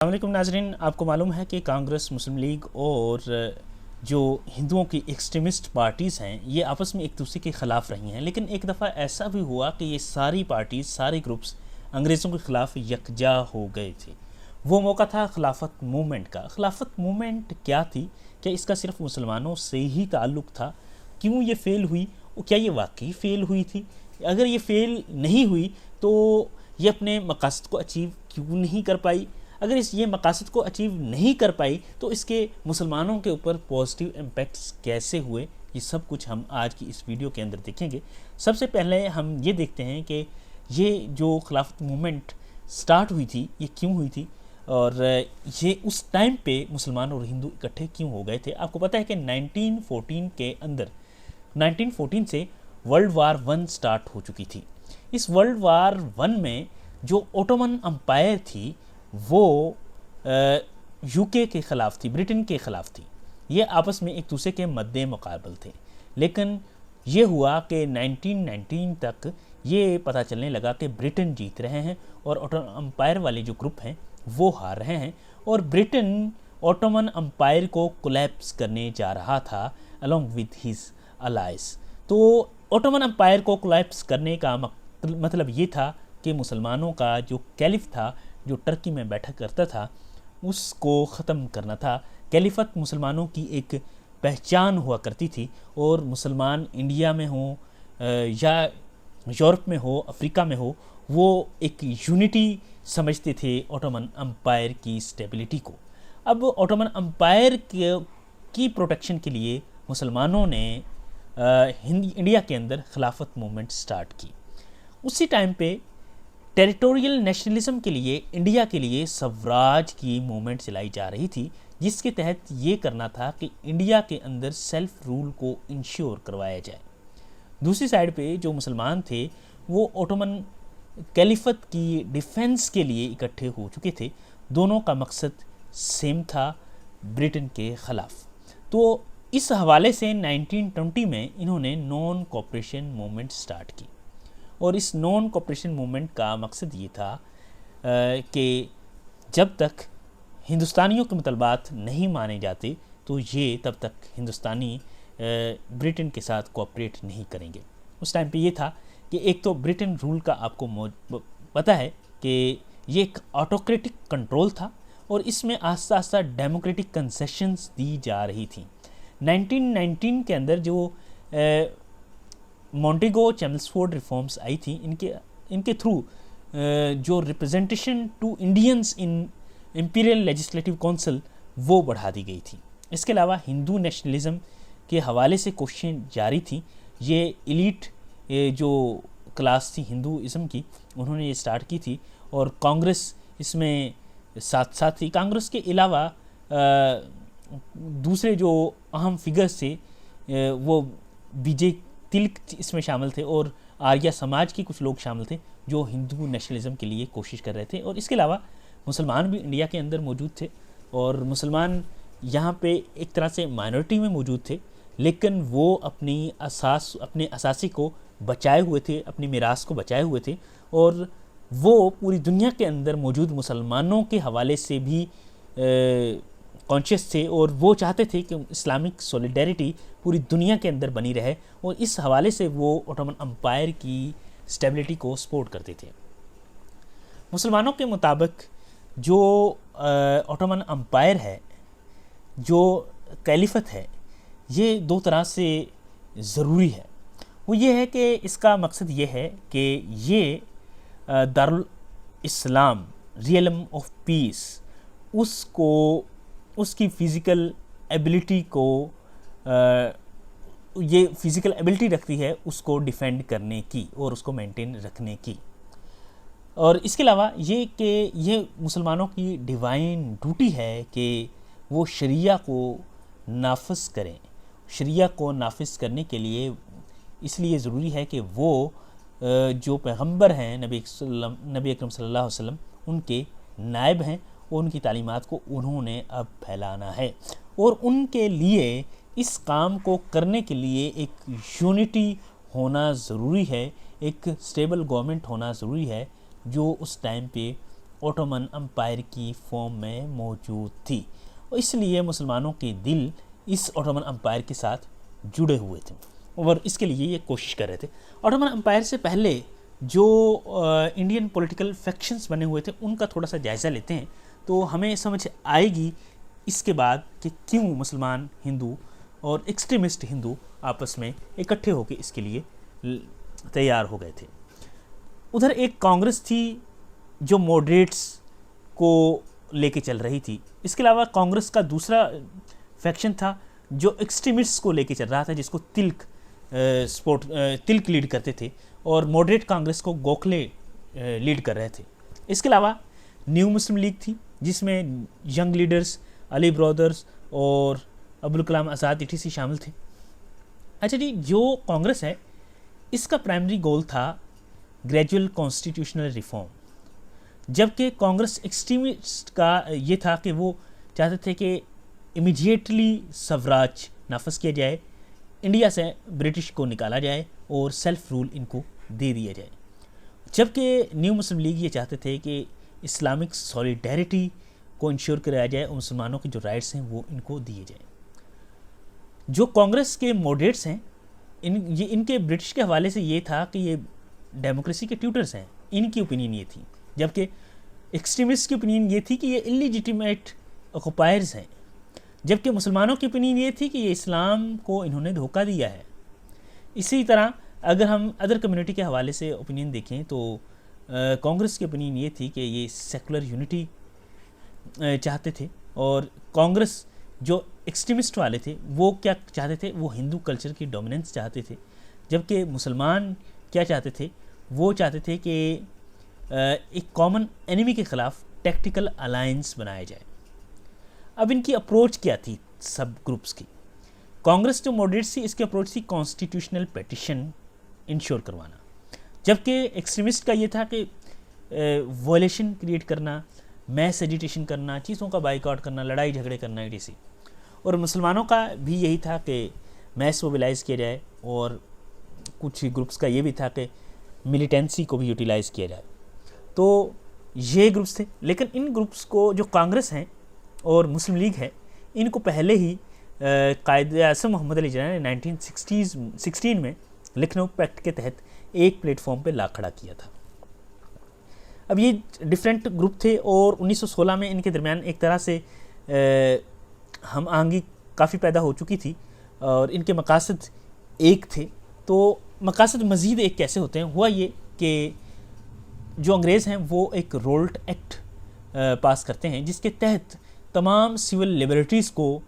अस्सलामुअलैकुम नाजरीन, आपको मालूम है कि कांग्रेस, मुस्लिम लीग और जो हिंदुओं की एक्सट्रीमिस्ट पार्टीज़ हैं ये आपस में एक दूसरे के ख़िलाफ़ रही हैं। लेकिन एक दफ़ा ऐसा भी हुआ कि ये सारी पार्टीज़, सारे ग्रुप्स अंग्रेज़ों के ख़िलाफ़ यकजा हो गए थे। वो मौका था खिलाफत मूवमेंट का। खिलाफत मूवमेंट क्या थी? क्या इसका सिर्फ मुसलमानों से ही ताल्लुक़ था? क्यों ये फ़ेल हुई? और क्या ये वाकई फ़ेल हुई थी? अगर ये फ़ेल नहीं हुई तो ये अपने मकासद को अचीव क्यों नहीं कर पाई? अगर ये मकासद को अचीव नहीं कर पाई तो इसके मुसलमानों के ऊपर पॉजिटिव इम्पैक्ट्स कैसे हुए, ये सब कुछ हम आज की इस वीडियो के अंदर देखेंगे। सबसे पहले हम ये देखते हैं कि ये जो खिलाफत मूवमेंट स्टार्ट हुई थी ये क्यों हुई थी और ये उस टाइम पे मुसलमान और हिंदू इकट्ठे क्यों हो गए थे। आपको पता है कि 1914 के अंदर 1914 से वर्ल्ड वार वन स्टार्ट हो चुकी थी। इस वर्ल्ड वार वन में जो ओटोमन अम्पायर थी वो यूके के ख़िलाफ़ थी, ब्रिटेन के ख़िलाफ़ थी। ये आपस में एक दूसरे के मद्दे मुकाबल थे। लेकिन ये हुआ कि 1919 तक ये पता चलने लगा कि ब्रिटेन जीत रहे हैं और ओटोमन अम्पायर वाले जो ग्रुप हैं वो हार रहे हैं और ब्रिटेन ओटोमन अम्पायर को कोलैप्स करने जा रहा था अलॉन्ग विद हिज अलाइज। तो ओटोमन अम्पायर को कोलैप्स करने का मतलब ये था कि मुसलमानों का जो कैलिफ था, जो टर्की में बैठा करता था, उसको ख़त्म करना था। कैलिफत मुसलमानों की एक पहचान हुआ करती थी और मुसलमान इंडिया में हो या यूरोप में हो, अफ्रीका में हो, वो एक यूनिटी समझते थे ओटोमन अम्पायर की स्टेबिलिटी को। अब ओटोमन अम्पायर की प्रोटेक्शन के लिए मुसलमानों ने इंडिया के अंदर खिलाफत मूवमेंट स्टार्ट की। उसी टाइम पे टेरिटोरियल नेशनलिज्म के लिए इंडिया के लिए स्वराज की मूवमेंट चलाई जा रही थी, जिसके तहत ये करना था कि इंडिया के अंदर सेल्फ रूल को इंश्योर करवाया जाए। दूसरी साइड पे जो मुसलमान थे वो ओटोमन कैलिफत की डिफेंस के लिए इकट्ठे हो चुके थे। दोनों का मकसद सेम था, ब्रिटेन के ख़िलाफ़। तो इस हवाले से 1920 में इन्होंने नॉन कोऑपरेशन मूवमेंट स्टार्ट की और इस नॉन कोऑपरेशन मूवमेंट का मकसद ये था कि जब तक हिंदुस्तानियों के मतलबात नहीं माने जाते तो ये तब तक हिंदुस्तानी ब्रिटेन के साथ कोऑपरेट नहीं करेंगे। उस टाइम पे ये था कि एक तो ब्रिटेन रूल का आपको पता है कि ये एक ऑटोक्रेटिक कंट्रोल था और इसमें आस्ता आस्ता डेमोक्रेटिक कंसेशंस दी जा रही थी। 1919 के अंदर जो मॉन्टेगो चेम्सफोर्ड रिफॉर्म्स आई थी, इनके थ्रू जो representation to Indians in Imperial Legislative Council वो बढ़ा दी गई थी। इसके अलावा हिंदू नेशनलिज्म के हवाले से कोशिशें जारी थी। ये एलीट जो क्लास थी हिंदूइज़्म की, उन्होंने ये स्टार्ट की थी और कांग्रेस इसमें साथ साथ थी। कांग्रेस के अलावा दूसरे जो अहम फिगर्स थे वो विजय तिलक इसमें शामिल थे और आर्या समाज के कुछ लोग शामिल थे जो हिंदू नेशनलिज्म के लिए कोशिश कर रहे थे। और इसके अलावा मुसलमान भी इंडिया के अंदर मौजूद थे और मुसलमान यहाँ पे एक तरह से माइनॉरिटी में मौजूद थे, लेकिन वो अपने असासी को बचाए हुए थे, अपनी मीरास को बचाए हुए थे और वो पूरी दुनिया के अंदर मौजूद मुसलमानों के हवाले से भी कॉन्शियस थे और वो चाहते थे कि इस्लामिक सॉलिडेरिटी पूरी दुनिया के अंदर बनी रहे और इस हवाले से वो ओटोमन अम्पायर की स्टेबिलिटी को सपोर्ट करते थे। मुसलमानों के मुताबिक जो ओटोमन अम्पायर है, जो कैलिफत है, ये दो तरह से ज़रूरी है। वो ये है कि इसका मकसद ये है कि ये दारुल इस्लाम, रियलम ऑफ पीस, उसकी फ़िज़िकल एबिलिटी को ये फ़िज़िकल एबिलिटी रखती है उसको डिफेंड करने की और उसको मेंटेन रखने की। और इसके अलावा ये कि ये मुसलमानों की डिवाइन ड्यूटी है कि वो शरिया को नाफिज करें। शरिया को नाफिज करने के लिए इसलिए ज़रूरी है कि वो जो पैगंबर हैं नबी अकरम सल्लल्लाहु अलैहि वसल्लम, उनके नायब हैं और उनकी तालीमात को उन्होंने अब फैलाना है और उनके लिए इस काम को करने के लिए एक यूनिटी होना ज़रूरी है, एक स्टेबल गवर्नमेंट होना ज़रूरी है जो उस टाइम पे ओटोमन अम्पायर की फॉर्म में मौजूद थी और इसलिए मुसलमानों के दिल इस ओटोमन अम्पायर के साथ जुड़े हुए थे और इसके लिए ये कोशिश कर रहे थे। ओटोमन अम्पायर से पहले जो इंडियन पॉलिटिकल फैक्शंस बने हुए थे उनका थोड़ा सा जायज़ा लेते हैं तो हमें समझ आएगी इसके बाद कि क्यों मुसलमान हिंदू और एक्सट्रीमिस्ट हिंदू आपस में इकट्ठे होकर इसके लिए तैयार हो गए थे। उधर एक कांग्रेस थी जो मॉडरेट्स को लेके चल रही थी। इसके अलावा कांग्रेस का दूसरा फैक्शन था जो एक्सट्रीमिस्ट्स को लेके चल रहा था, जिसको तिलक लीड करते थे और मॉडरेट कांग्रेस को गोखले लीड कर रहे थे। इसके अलावा न्यू मुस्लिम लीग थी जिसमें यंग लीडर्स अली ब्रदर्स और अब्दुल कलाम आज़ाद ETC शामिल थे। अच्छा जी, जो कांग्रेस है इसका प्राइमरी गोल था ग्रेजुअल कॉन्स्टिट्यूशनल रिफॉर्म, जबकि कांग्रेस एक्सट्रीमिस्ट का ये था कि वो चाहते थे कि इमीडिएटली स्वराज नाफज किया जाए, इंडिया से ब्रिटिश को निकाला जाए और सेल्फ रूल इनको दे दिया जाए। जबकि न्यू मुस्लिम लीग ये चाहते थे कि इस्लामिक सॉलिडेरिटी को इंश्योर कराया जाए और मुसलमानों के जो राइट्स हैं वो इनको दिए जाए। जो कांग्रेस के मॉडरेट्स हैं इनके ब्रिटिश के हवाले से ये था कि ये डेमोक्रेसी के ट्यूटर्स हैं, इनकी ओपिनियन ये थी। जबकि एक्सट्रीमिस्ट की ओपिनियन ये थी कि ये इलीजिटिमेट ऑक्युपायर्स हैं, जबकि मुसलमानों की ओपिनियन ये थी कि ये इस्लाम को इन्होंने धोखा दिया है। इसी तरह अगर हम अदर कम्युनिटी के हवाले से ओपिनियन देखें तो कांग्रेस की ओपिनियन ये थी कि ये सेकुलर यूनिटी चाहते थे और कांग्रेस जो एक्सट्रीमिस्ट वाले थे वो क्या चाहते थे, वो हिंदू कल्चर की डोमिनेंस चाहते थे। जबकि मुसलमान क्या चाहते थे, वो चाहते थे कि एक कॉमन एनिमी के ख़िलाफ़ टैक्टिकल अलायंस बनाया जाए। अब इनकी अप्रोच क्या थी सब ग्रुप्स की? कांग्रेस जो मॉडरेट्स थी इसकी अप्रोच थी कॉन्स्टिट्यूशनल पेटिशन इंश्योर करवाना, जबकि एक्सट्रीमिस्ट का ये था कि वॉयलेशन क्रिएट करना, मैस एजिटेशन करना, चीज़ों का बाइकआउट करना, लड़ाई झगड़े करना ETC। और मुसलमानों का भी यही था कि मैस मोबिलाइज़ किया जाए और कुछ ग्रुप्स का ये भी था कि मिलिटेंसी को भी यूटिलाइज़ किया जाए। तो ये ग्रुप्स थे, लेकिन इन ग्रुप्स को जो कांग्रेस हैं और मुस्लिम लीग है इनको पहले ही कायद-ए-आज़म मोहम्मद अली जिन्ना ने 1916 में लखनऊ पैक्ट के तहत एक प्लेटफॉर्म पे ला खड़ा किया था। अब ये डिफरेंट ग्रुप थे और 1916 में इनके दरमियान एक तरह से हम आहंगी काफ़ी पैदा हो चुकी थी और इनके मकासद एक थे। तो मकासद मज़ीद एक कैसे होते हैं? हुआ ये कि जो अंग्रेज़ हैं वो एक रोल्ट एक्ट पास करते हैं जिसके तहत तमाम सिविल लिबर्टीज़ को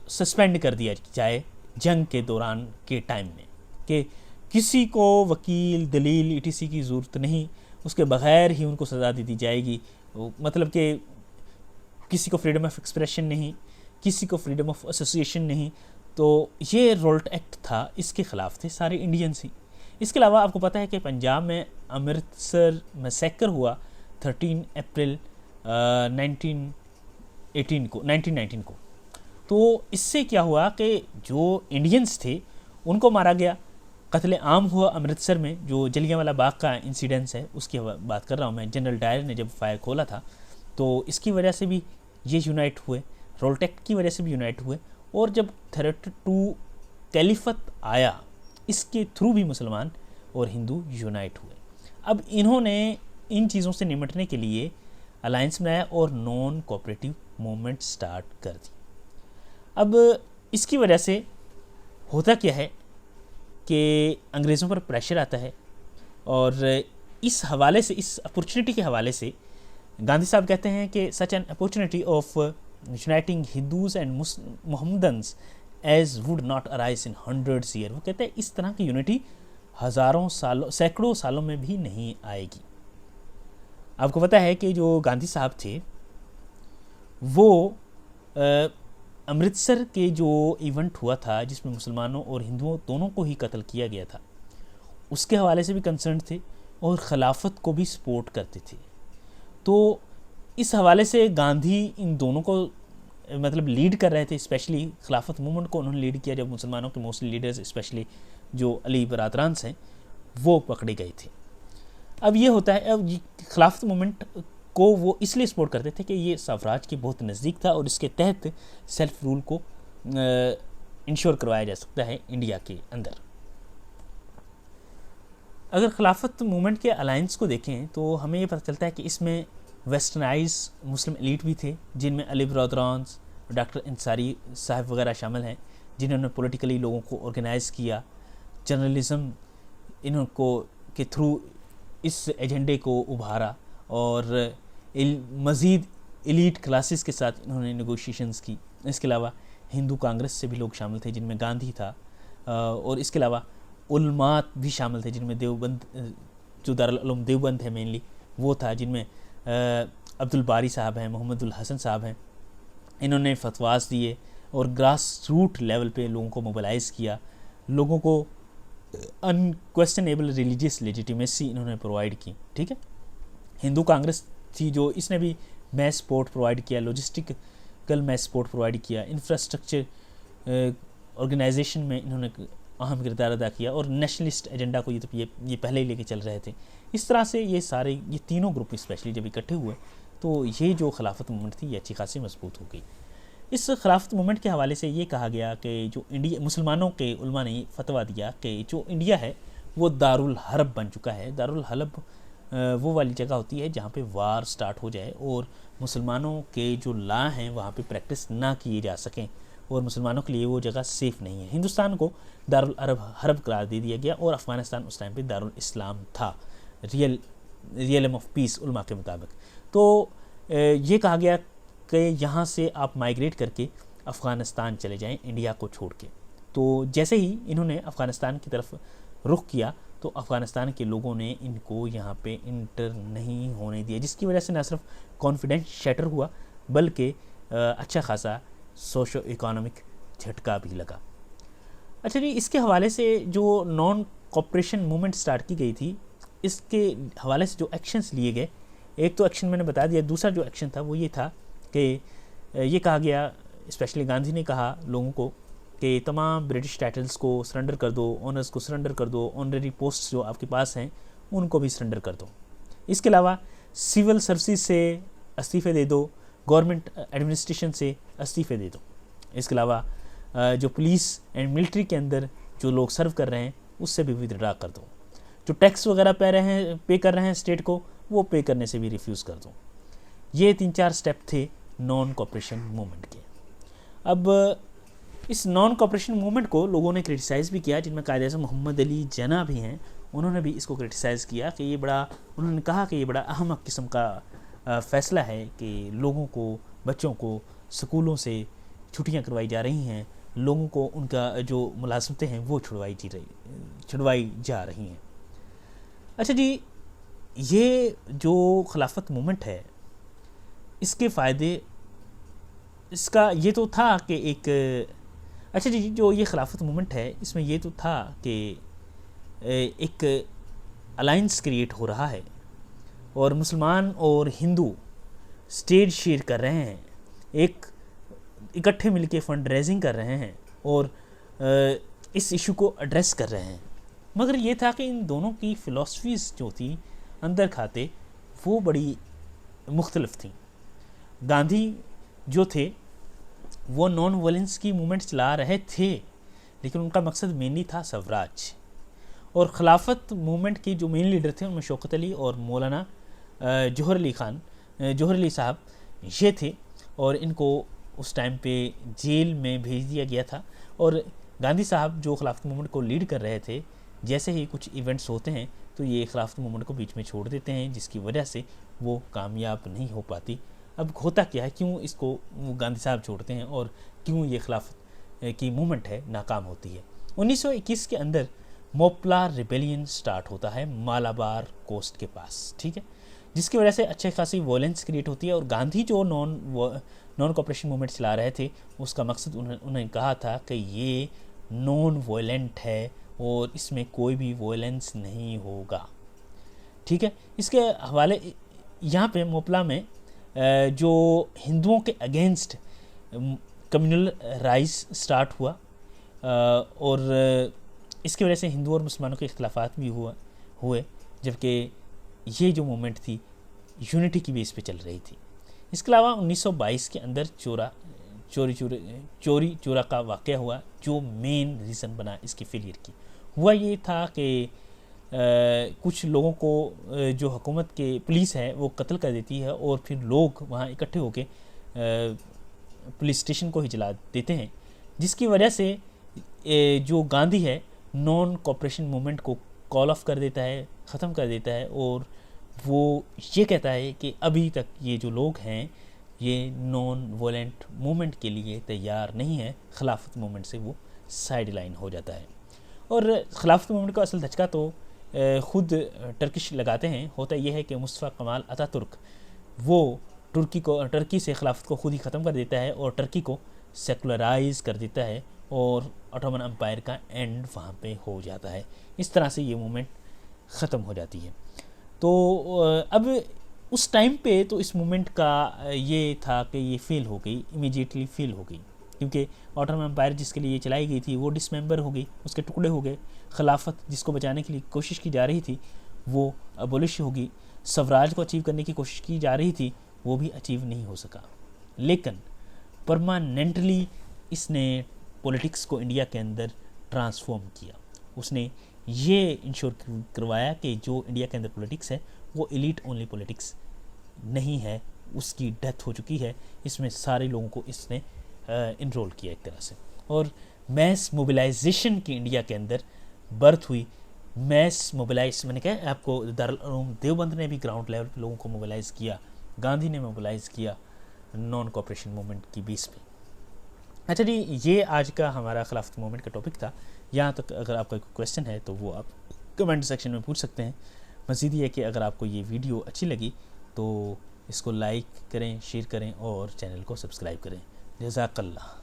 सस्पेंड कर दिया जाए जंग के दौरान के टाइम में, कि किसी को वकील दलील ETC की ज़रूरत नहीं, उसके बग़ैर ही उनको सज़ा दे दी जाएगी। मतलब कि किसी को फ्रीडम ऑफ एक्सप्रेशन नहीं, किसी को फ्रीडम ऑफ एसोसिएशन नहीं। तो ये रोल्ट एक्ट था, इसके ख़िलाफ़ थे सारे इंडियंस ही। इसके अलावा आपको पता है कि पंजाब में अमृतसर मैसेकर हुआ 13 अप्रैल 1919 को। तो इससे क्या हुआ कि जो इंडियंस थे उनको मारा गया, कत्ल आम हुआ अमृतसर में। जो जलियांवाला बाग का इंसिडेंस है उसकी बात कर रहा हूँ मैं। जनरल डायर ने जब फायर खोला था तो इसकी वजह से भी ये यूनाइट हुए, रोल्ट एक्ट की वजह से भी यूनाइट हुए। और जब थ्रेट टू कैलिफत आया इसके थ्रू भी मुसलमान और हिंदू यूनाइट हुए। अब इन्होंने इन चीज़ों से निपटने के लिए अलायंस बनाया और नॉन कोऑपरेटिव मूवमेंट स्टार्ट कर दी। अब इसकी वजह से होता क्या है कि अंग्रेज़ों पर प्रेशर आता है और इस हवाले से, इस अपॉर्चुनिटी के हवाले से गांधी साहब कहते हैं कि such an opportunity of uniting Hindus and Mohammedans as would not arise in hundreds year. वो कहते हैं इस तरह की यूनिटी हज़ारों सालों, सैकड़ों सालों में भी नहीं आएगी। आपको पता है कि जो गांधी साहब थे वो अमृतसर के जो इवेंट हुआ था जिसमें मुसलमानों और हिंदुओं दोनों को ही कत्ल किया गया था, उसके हवाले से भी कंसर्न थे और ख़िलाफ़त को भी सपोर्ट करते थे। तो इस हवाले से गांधी इन दोनों को मतलब लीड कर रहे थे। स्पेशली खिलाफत मूवमेंट को उन्होंने लीड किया जब मुसलमानों के मोस्टली लीडर्स स्पेशली जो अली बरादरान हैं वो पकड़े गए थे। अब ये होता है, अब खिलाफत मूवमेंट को वो इसलिए सपोर्ट करते थे कि ये स्वराज के बहुत नज़दीक था और इसके तहत सेल्फ रूल को इंश्योर करवाया जा सकता है इंडिया के अंदर। अगर खिलाफत मूवमेंट के अलायंस को देखें तो हमें ये पता चलता है कि इसमें वेस्टर्नाइज मुस्लिम एलीट भी थे, जिनमें अली ब्रदरान्स, डॉक्टर अंसारी साहब वगैरह शामिल हैं, जिन्होंने पॉलिटिकली लोगों को ऑर्गेनाइज़ किया, जर्नलिज्म इनको के थ्रू इस एजेंडे को उभारा और मज़ीद एलीट क्लासेस के साथ इन्होंने नेगोशिएशंस की। इसके अलावा हिंदू कांग्रेस से भी लोग शामिल थे, जिनमें गांधी था, और इसके अलावा उलमात भी शामिल थे, जिनमें देवबंद, जो दारुल उलूम देवबंद है मेनली, वो था, जिनमें अब्दुल बारी साहब हैं, मोहम्मदुल हसन साहब हैं। इन्होंने फतवास दिए और ग्रास रूट लेवल पे लोगों को मोबिलाइज़ किया, लोगों को अनक्वेश्चनेबल रिलीजियस लेजिटिमेसी इन्होंने प्रोवाइड की। ठीक है, हिंदू कांग्रेस थी जो इसने भी मैस सपोर्ट प्रोवाइड किया, लॉजिस्टिकल मैस सपोर्ट प्रोवाइड किया, इंफ्रास्ट्रक्चर ऑर्गेनाइजेशन में इन्होंने अहम किरदार अदा किया और नेशनलिस्ट एजेंडा को ये पहले ही लेके चल रहे थे। इस तरह से ये तीनों ग्रुप स्पेशली जब इकट्ठे हुए तो ये जो खिलाफत मूवमेंट थी ये अच्छी खासी मजबूत हो गई। इस खिलाफत मूवमेंट के हवाले से ये कहा गया कि जो इंडिया, मुसलमानों के उलमा ने फतवा दिया कि जो इंडिया है वो दारुल हर्ब बन चुका है। दारुल हर्ब वो वाली जगह होती है जहाँ पे वार स्टार्ट हो जाए और मुसलमानों के जो लॉ हैं वहाँ पे प्रैक्टिस ना किए जा सकें, और मुसलमानों के लिए वो जगह सेफ़ नहीं है। हिंदुस्तान को दारुल हर्ब करार दे दिया गया और अफ़गानिस्तान उस टाइम पे दारुल इस्लाम था, रियलम ऑफ पीस उलमा के मुताबिक। तो ये कहा गया कि यहाँ से आप माइग्रेट करके अफ़गानिस्तान चले जाएं इंडिया को छोड़ के। तो जैसे ही इन्होंने अफ़गानिस्तान की तरफ रुख किया तो अफ़गानिस्तान के लोगों ने इनको यहाँ पे इंटर नहीं होने दिया, जिसकी वजह से न सिर्फ कॉन्फिडेंस शैटर हुआ बल्कि अच्छा खासा सोशो इकोनॉमिक झटका भी लगा। अच्छा जी, इसके हवाले से जो नॉन कॉपरेशन मूवमेंट स्टार्ट की गई थी, इसके हवाले से जो एक्शंस लिए गए, एक तो एक्शन मैंने बता दिया, दूसरा जो एक्शन था वो ये था कि ये कहा गया, स्पेशली गांधी ने कहा लोगों को कि तमाम ब्रिटिश टाइटल्स को सरेंडर कर दो, ऑनर्स को सरेंडर कर दो, ऑनररी पोस्ट जो आपके पास हैं उनको भी सरेंडर कर दो। इसके अलावा सिविल सर्विसेज से इस्तीफ़े दे दो, गवर्नमेंट एडमिनिस्ट्रेशन से इस्तीफ़े दे दो। इसके अलावा जो पुलिस एंड मिलिट्री के अंदर जो लोग सर्व कर रहे हैं उससे भी विथड्रॉ कर दो। जो टैक्स वगैरह पे कर रहे हैं स्टेट को, वो पे करने से भी रिफ्यूज़ कर दो। ये 3-4 स्टेप थे नॉन कॉपरेशन मूवमेंट के। अब इस नॉन कॉपरेशन मूवमेंट को लोगों ने क्रिटिसाइज़ भी किया, जिनमें कायदे मोहम्मद अली जना भी हैं, उन्होंने भी इसको क्रिटिसाइज़ किया कि ये बड़ा, उन्होंने कहा कि ये बड़ा अहमक किस्म का फ़ैसला है कि लोगों को, बच्चों को स्कूलों से छुट्टियां करवाई जा रही हैं, लोगों को उनका जो मुलाजमतें हैं वो छुड़वाई जा रही हैं। अच्छा जी, ये जो खिलाफत मूवमेंट है इसके फ़ायदे, इसका ये तो था कि अच्छा जी, जो ये खिलाफत मूवमेंट है इसमें ये तो था कि एक अलाइंस क्रिएट हो रहा है और मुसलमान और हिंदू स्टेज शेयर कर रहे हैं, एक इकट्ठे मिलके फंड रेजिंग कर रहे हैं और इस इशू को एड्रेस कर रहे हैं। मगर ये था कि इन दोनों की फ़िलासफ़ीज़ जो थी अंदर खाते वो बड़ी मुख्तलिफ थी। गांधी जो थे वो नॉन वायलेंस की मूवमेंट चला रहे थे, लेकिन उनका मकसद मेनली था स्वराज। और खिलाफत मूवमेंट के जो मेन लीडर थे उनमें शौकत अली और मौलाना जौहर अली साहब ये थे, और इनको उस टाइम पे जेल में भेज दिया गया था। और गांधी साहब जो खिलाफत मूवमेंट को लीड कर रहे थे, जैसे ही कुछ इवेंट्स होते हैं तो ये खिलाफत मूवमेंट को बीच में छोड़ देते हैं, जिसकी वजह से वो कामयाब नहीं हो पाती। अब होता क्या है, क्यों इसको वो गांधी साहब छोड़ते हैं और क्यों ये खिलाफत की मूवमेंट है नाकाम होती है। 1921 के अंदर मोपला रिबेलियन स्टार्ट होता है मालाबार कोस्ट के पास, ठीक है, जिसकी वजह से अच्छे खासी वॉयलेंस क्रिएट होती है। और गांधी जो नॉन कॉपरेशन मूवमेंट चला रहे थे उसका मकसद उन्होंने कहा था कि ये नॉन वॉयलेंट है और इसमें कोई भी वॉयलेंस नहीं होगा, ठीक है। इसके हवाले यहाँ पे मोपला में जो हिंदुओं के अगेंस्ट कम्युनल राइज स्टार्ट हुआ और इसकी वजह से हिंदू और मुसलमानों के इख्तिलाफात भी हुए, जबकि ये जो मूवमेंट थी यूनिटी की बेस पे चल रही थी। इसके अलावा 1922 के अंदर चोरी चोरा का वाक़या हुआ, जो मेन रीज़न बना इसकी फेलियर की। हुआ ये था कि कुछ लोगों को जो हुकूमत के पुलिस है वो कत्ल कर देती है, और फिर लोग वहाँ इकट्ठे होकर पुलिस स्टेशन को ही जला देते हैं, जिसकी वजह से जो गांधी है नॉन कॉपरेशन मूवमेंट को कॉल ऑफ कर देता है, ख़त्म कर देता है, और वो ये कहता है कि अभी तक ये जो लोग हैं ये नॉन वॉलेंट मूवमेंट के लिए तैयार नहीं है। खिलाफत मूवमेंट से वो साइड लाइन हो जाता है। और खिलाफत मूवमेंट का असल धचका तो ख़ुद टर्किश लगाते हैं। होता यह है कि मुस्तफ़ा कमाल अतातुर्क वो टर्की से खिलाफत को खुद ही ख़त्म कर देता है और टर्की को सेकुलराइज कर देता है, और ऑटोमन एम्पायर का एंड वहाँ पे हो जाता है। इस तरह से ये मूवमेंट ख़त्म हो जाती है। तो अब उस टाइम पे तो इस मूवमेंट का ये था कि ये फेल हो गई, इमीडिएटली फेल हो गई, क्योंकि ऑटोमन एम्पायर जिसके लिए ये चलाई गई थी वो डिसमेंबर हो गई, उसके टुकड़े हो गए। खिलाफत जिसको बचाने के लिए कोशिश की जा रही थी वो अबोलिश होगी। स्वराज को अचीव करने की कोशिश की जा रही थी, वो भी अचीव नहीं हो सका। लेकिन परमानेंटली इसने पॉलिटिक्स को इंडिया के अंदर ट्रांसफॉर्म किया। उसने ये इंश्योर करवाया कि जो इंडिया के अंदर पॉलिटिक्स है वो एलीट ओनली पॉलिटिक्स नहीं है, उसकी डेथ हो चुकी है। इसमें सारे लोगों को इसने इनरोल किया एक तरह से, और मैस मोबिलाइजेशन की इंडिया के अंदर बर्थ हुई। मैस मोबिलाइज मैंने कहा आपको, दारुल उलूम देवबंद ने भी ग्राउंड लेवल पे लोगों को मोबिलाइज़ किया, गांधी ने मोबिलाइज़ किया नॉन कॉपरेशन मूवमेंट की बेस पे। अच्छा जी, ये आज का हमारा खिलाफत मूवमेंट का टॉपिक था। यहाँ तक अगर आपका कोई क्वेश्चन है तो वो आप कमेंट सेक्शन में पूछ सकते हैं। मज़ीद ये कि अगर आपको ये वीडियो अच्छी लगी तो इसको लाइक करें, शेयर करें और चैनल को सब्सक्राइब करें। जज़ाकल्लाह।